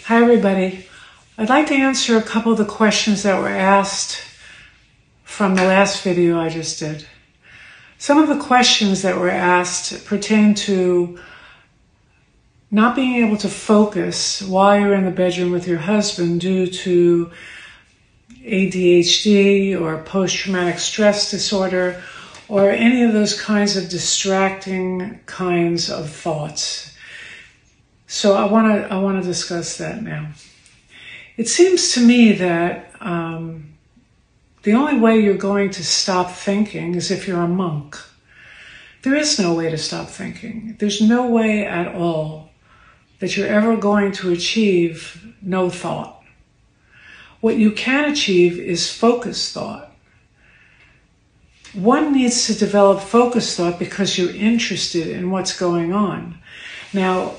Hi everybody. I'd like to answer a couple of the questions that were asked from the last video I just did. Some of the questions that were asked pertain to not being able to focus while you're in the bedroom with your husband due to ADHD or post-traumatic stress disorder or any of those kinds of distracting kinds of thoughts. So I want to discuss that now. It seems to me that the only way you're going to stop thinking is if you're a monk. There is no way to stop thinking. There's no way at all that you're ever going to achieve no thought. What you can achieve is focused thought. One needs to develop focused thought because you're interested in what's going on. Now,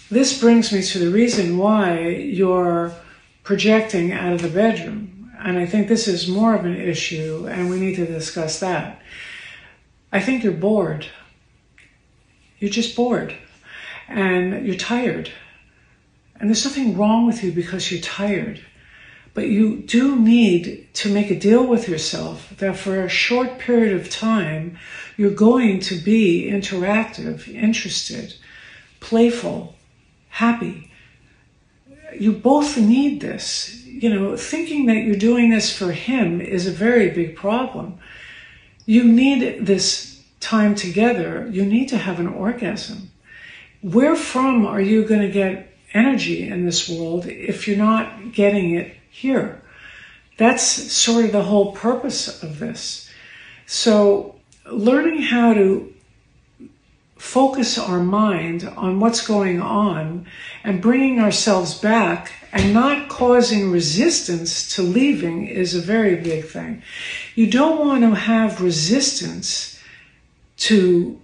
this brings me to the reason why you're projecting out of the bedroom. And I think this is more of an issue, and we need to discuss that. I think you're bored. You're just bored. And you're tired. And there's nothing wrong with you because you're tired. But you do need to make a deal with yourself that for a short period of time, you're going to be interactive, interested, playful, happy. You both need this. You know, thinking that you're doing this for him is a very big problem. You need this time together. You need to have an orgasm. Where from are you going to get energy in this world if you're not getting it here? That's sort of the whole purpose of this. So learning how to focus our mind on what's going on and bringing ourselves back and not causing resistance to leaving is a very big thing. You don't want to have resistance to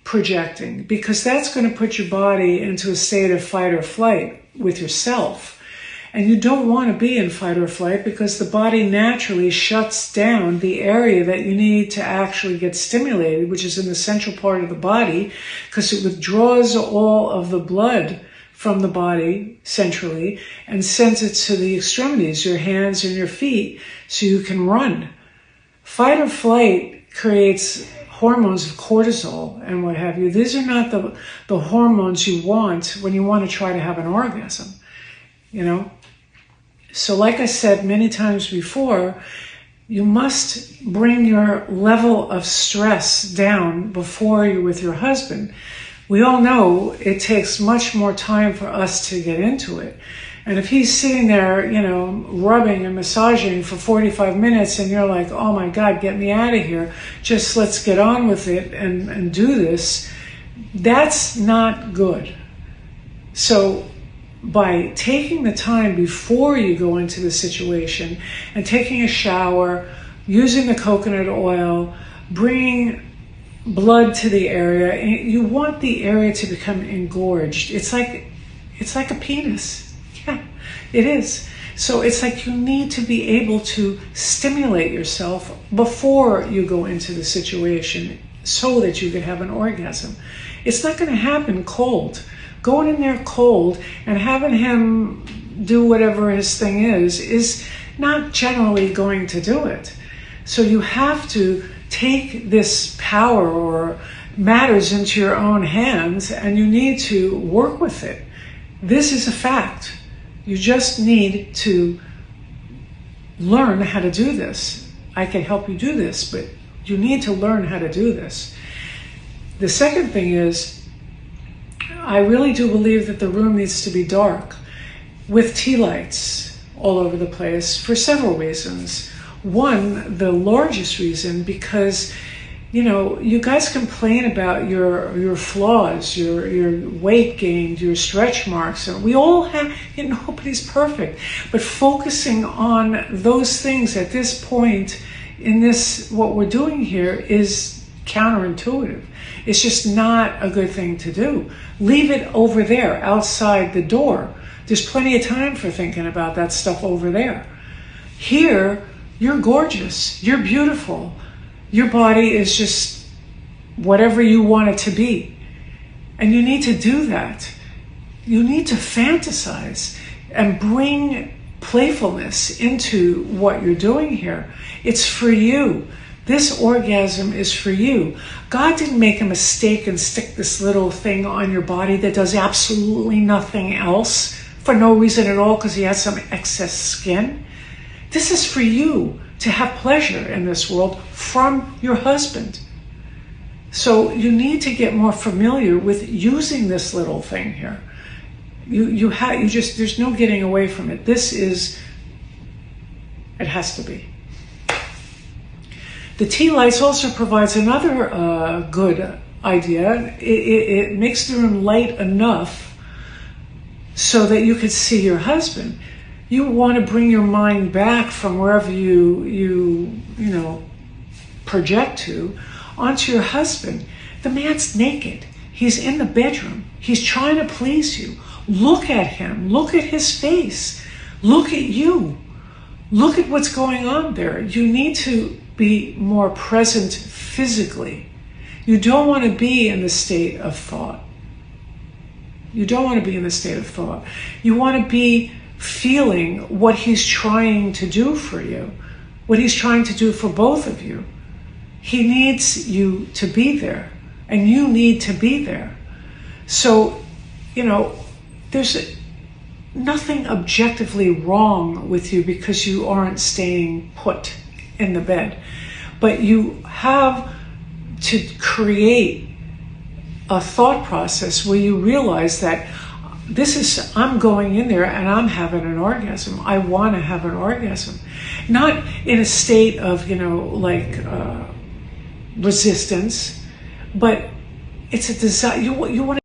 projecting because that's going to put your body into a state of fight or flight with yourself. And you don't want to be in fight or flight because the body naturally shuts down the area that you need to actually get stimulated, which is in the central part of the body, because it withdraws all of the blood from the body centrally and sends it to the extremities, your hands and your feet, so you can run. Fight or flight creates hormones of cortisol and what have you. These are not the hormones you want when you want to try to have an orgasm, you know? So like I said many times before, you must bring your level of stress down before you're with your husband. We all know it takes much more time for us to get into it. And if he's sitting there, you know, rubbing and massaging for 45 minutes and you're like, oh my God, get me out of here. Just let's get on with it and do this. That's not good. So by taking the time before you go into the situation and taking a shower, using the coconut oil, bringing blood to the area, you want the area to become engorged. It's like a penis. Yeah, it is. So it's like you need to be able to stimulate yourself before you go into the situation so that you can have an orgasm. It's not going to happen cold. Going in there cold and having him do whatever his thing is not generally going to do it. So you have to take this power or matters into your own hands and you need to work with it. This is a fact. You just need to learn how to do this. I can help you do this, but you need to learn how to do this. The second thing is, I really do believe that the room needs to be dark with tea lights all over the place for several reasons. One, the largest reason, because, you know, you guys complain about your flaws, your weight gain, your stretch marks. And we all have, you know, nobody's perfect. But focusing on those things at this point in this, what we're doing here is counterintuitive. It's just not a good thing to do. Leave it over there, outside the door. There's plenty of time for thinking about that stuff over there. Here, you're gorgeous. You're beautiful. Your body is just whatever you want it to be. And you need to do that. You need to fantasize. and bring playfulness into what you're doing here. It's for you. This orgasm is for you. God didn't make a mistake and stick this little thing on your body that does absolutely nothing else for no reason at all because he has some excess skin. This is for you to have pleasure in this world from your husband. So you need to get more familiar with using this little thing here. There's no getting away from it. It has to be. The tea lights also provides another good idea. It makes the room light enough so that you could see your husband. You want to bring your mind back from wherever you project to onto your husband. The man's naked. He's in the bedroom. He's trying to please you. Look at him. Look at his face. Look at you. Look at what's going on there. You need to be more present physically. You don't want to be in the state of thought. You don't want to be in the state of thought. You want to be feeling what he's trying to do for you, what he's trying to do for both of you. He needs you to be there, and you need to be there. So, there's nothing objectively wrong with you because you aren't staying put in the bed. But you have to create a thought process where you realize that I'm going in there and I'm having an orgasm. I want to have an orgasm. Not in a state of, resistance, but it's a desire. You want